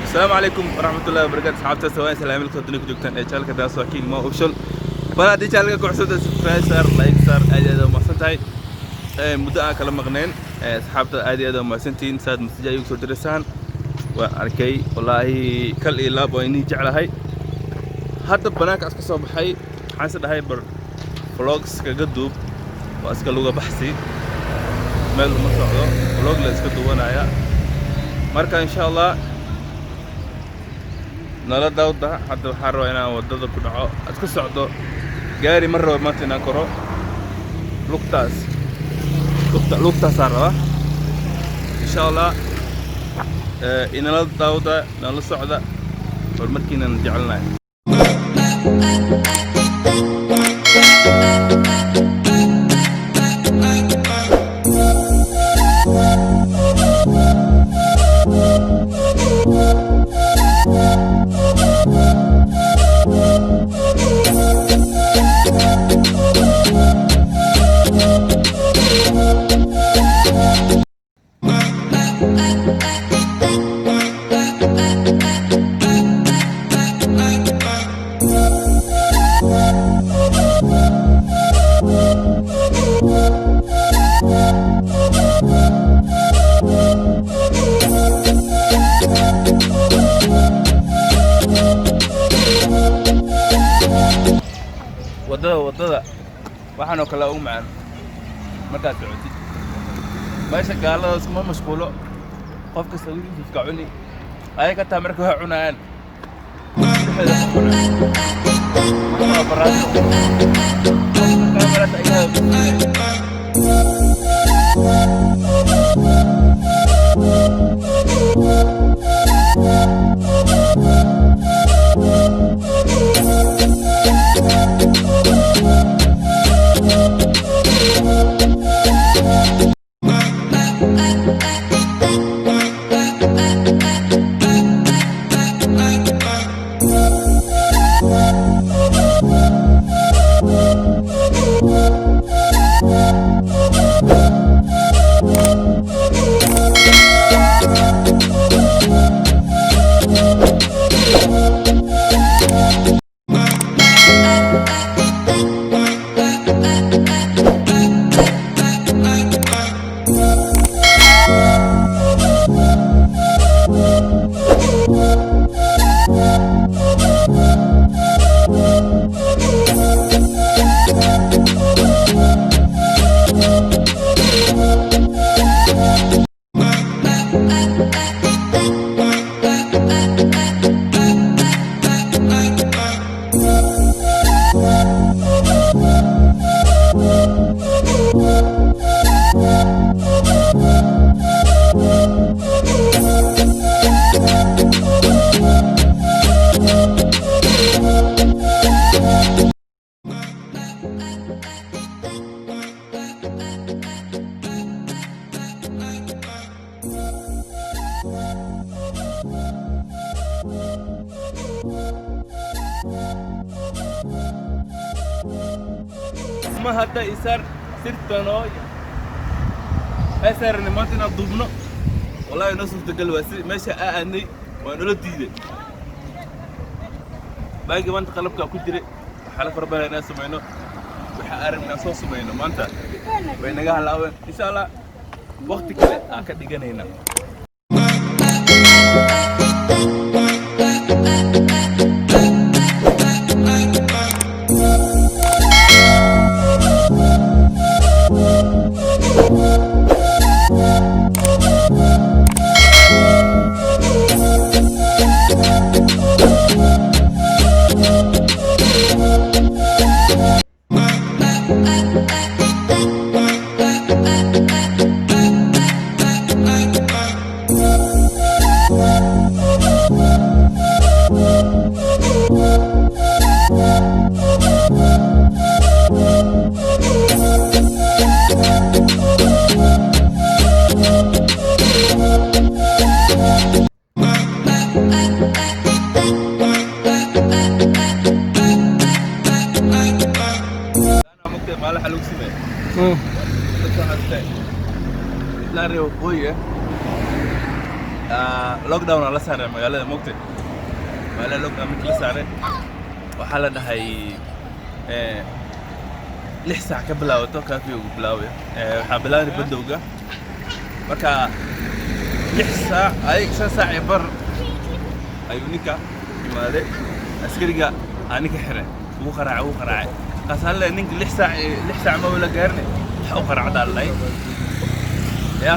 السلام عليكم ورحمة الله وبركاته. صحابتي سواء سلام لكم الدنيا كجوجتان ee channelka daas waa king mo official bana hadii channelka ku cusub subscribe sar like sar aad u mahadsantahay muddo aan kala maqneen asxaabta aad u mahadsantiin saad message ay soo dirsaan waa arkay wallahi kal iyo laab way jeclahay hadda banaanka iska soo baxay waxaan sadhahay bar vlogs kaga duub waa iska luga baxsi meel ma socdo vlog la iska duwanaya marka insha Allah nala dawda hadda waxaan rabaa inaan wadada ku dhaco iska socdo gaari mar rabo maanta inaan koro lugtaas aan rabaa insha Allah inala dawda nala socda horumarkiina jecelnahay wadada waxaan oo kale u macaan markaad socotid meesha gaalada isma mashquulo qof kasta wiilkiisa ka cuni ayaga taa marka wax cunayaan ما هذا إسر سرتنا أسر إن ما تنا ضبنا والله نصف تقل واسي ماشي أني وأنا لا تيجي باقي ما أنت قلبك أكتر حلف ربنا الناس سمعنا وحارم الناس سمعنا ما أنت بين جاه الأول إن شاء الله وقت كله أكيد تيجي هنا malah halug sime dadka hadda la reebo qoye lockdown la saaray magaalada Moogtay magaalada lockdown markii la saaray waxaa la dhahay 6 saac ka bilaabato kaafiga ugu bilaabay waxaa bilaabay badowga marka 6 saac ay 5 saac iyo bar ayuu ninka imaaday askariga anika xiray ugu qaraacay qasal ninka 6 saac ma wala gaarnay waxa u qaraacda allay ya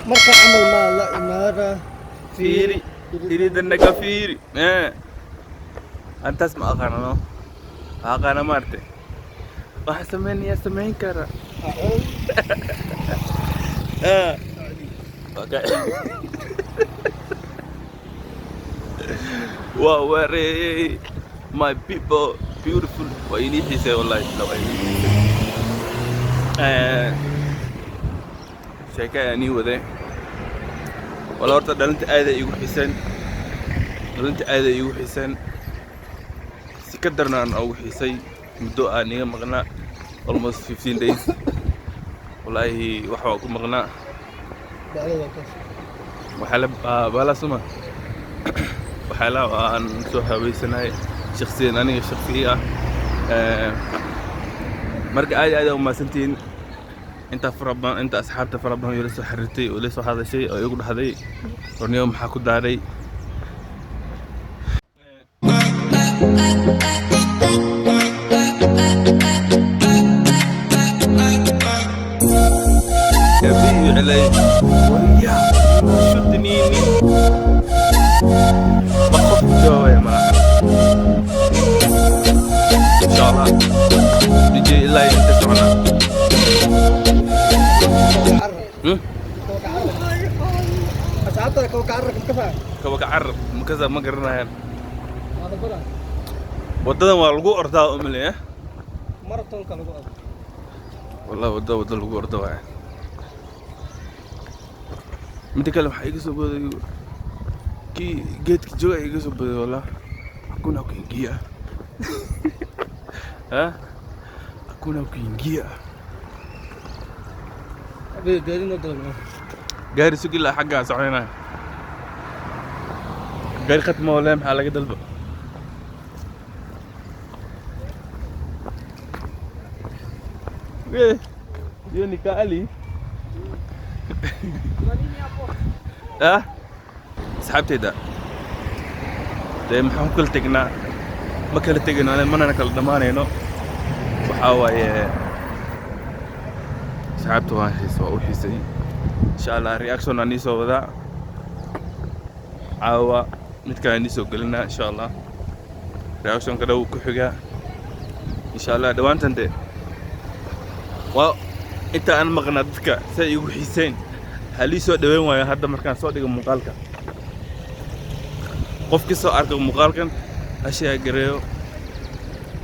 marka amal ma la imaada fiiri iridanna ka fiiri antaas ma aqaana maarte waxa sameyn kara wow where my people beautiful wa initiise wallahi sheekayani wade wala horta dhalinta aad ay igu xiiseen si ka darnaan ugu xiisay muddo aan iga maqnaa almost 15 days wallahi waxa ku maqnaa waxa la aan soo habeysanahay shakhsiyan aniga shakhsiyi ah marka aad u maasantiin inta farabadan inta asxaabta farabadan iyo soo xiriirtay oo soo hadashay oo igu dhaxday qorniyo maxaa ku daaray كبير علي ويا شدني بخف جوا يا ما ان شاء الله نجي الله ينتسعنا أصعبتك كوكعرك مكفى كوكعرك مكذا ما قرنا هنا ودنا والقو أرضاء أملي مرتون كلو والله ودا القو أرضاء متكلم حقيقي سبب كي جيت جوا حقيقي سبب والله أكون أكو إنجيا ها أكون أكو إنجيا أبي جاري نضرب جاري سوق الله حقها صحينا جاري ختمه ولا محل كده البق إيه يوني كالي سحبتي ده maxaan kala tagnaa ma kala tegino mana kala dhamaanayno waxa waaye saxaabtu waan u xiisay insha Allah reaction aan soo wada caawa mid kale aan soo galina insha Allah reaction ka dhow ku xiga insha Allah dhawaantande waa inta aan maqnaa dadka say igu xiiseen halii soo dhaweyn waayo hadda markaan soo dhigo muuqaalka qofkii soo arkay muuqaalkan ashyaa gareeyo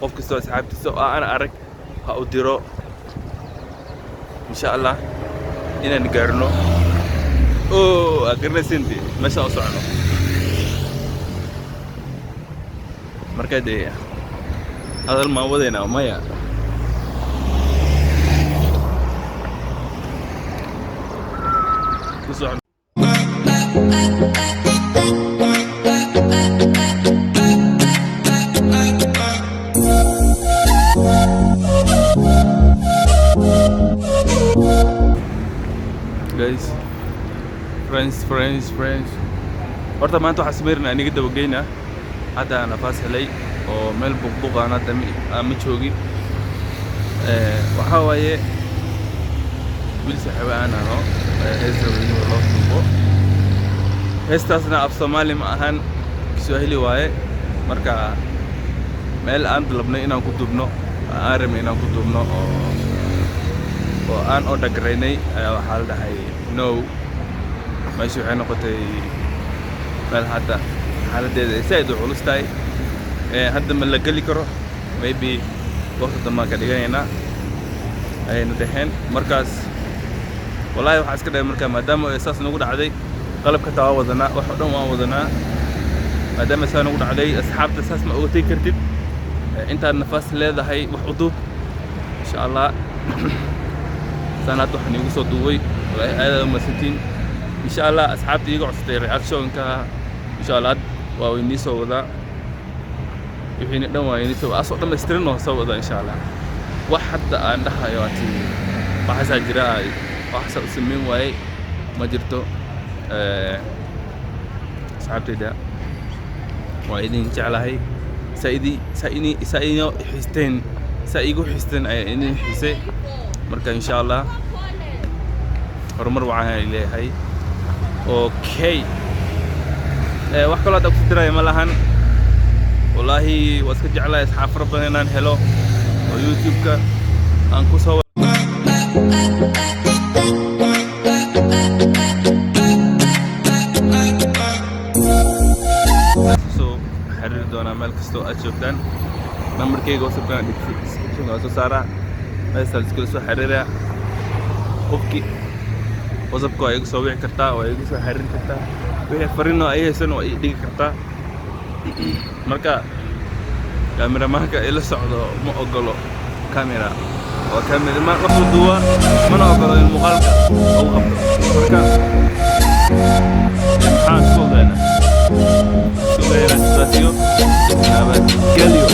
qof kastoo asxaabtiisa oo aan arag ha u diro insha Allah inaan gaarno oo agarnasinti meesha u socono marka dee hadal ma wadayna maya ku socono guys friends horta maanta waxaan sameynaa aniga dabageyna hadda nafaas helay oo meel buqbuq aan hadda ma joogin waxaa waaye wiil saaxiibo aan ano heesta loo duubo heestaasna af Soomaali ma ahan Kiswahili waaye marka meel aan dalabnay inaan ku duubno aan rabnay inaan ku duubno oo aan oo dhagreynay waxaa la dhahay no meesha waxay noqotay meel hadda xaaladeeda said u culus tahay hadda ma la geli karo maybe waqti dambe ka dhiganayna ayayna dhaheen markaas wallahi waxaa iska dhahay markaa maadaama ay saas nagu dhacday qalabka taa wadanaa wax dhan waan wadanaa maadaama saas nagu dhacday asxaabta saas ma ogatay kartid intaad nafaas leedahay wax u duub insha Allah sanad waxaan igu soo duubay wallahi aad ma santiin insha Allah asxaabta iga cusubtay reaction-ka insha Allah waa inii soo wada wixii dhan waa inii soo asoo dhameystiran oo soo wada insha Allah wax hadda aan dhahayo ati waxa jira wax soo sameyn waay ma jirto asxaabtayda waa idin jeclahay saidino xisteen saigu xisteen ay idin xisay marka insha Allah horumar waxaan leeyahay okay wax kale aad ku diray ma lahan wallahi waa iska jeclahay asxaab fara badan inaan helo oo YouTube-ka aan ku soo xiriir doonaa meel kastoo aad joogtaan nambarkayga WhatsApp-ka description-ka soo saara meesha iskala soo xiriira qofkii WhatsApp-ka waa igu soo wici kartaa waa igu soo xiriiri kartaa wixii fariin oo ay haysan waa ii dhigi kartaa marka kameramaanka ila socdo ma ogolo kamera waa kameramaan wax duuba mana ogolo in muuqaalka uu qabto marka maxaan soo dayna sugayna stasio nabadgelyo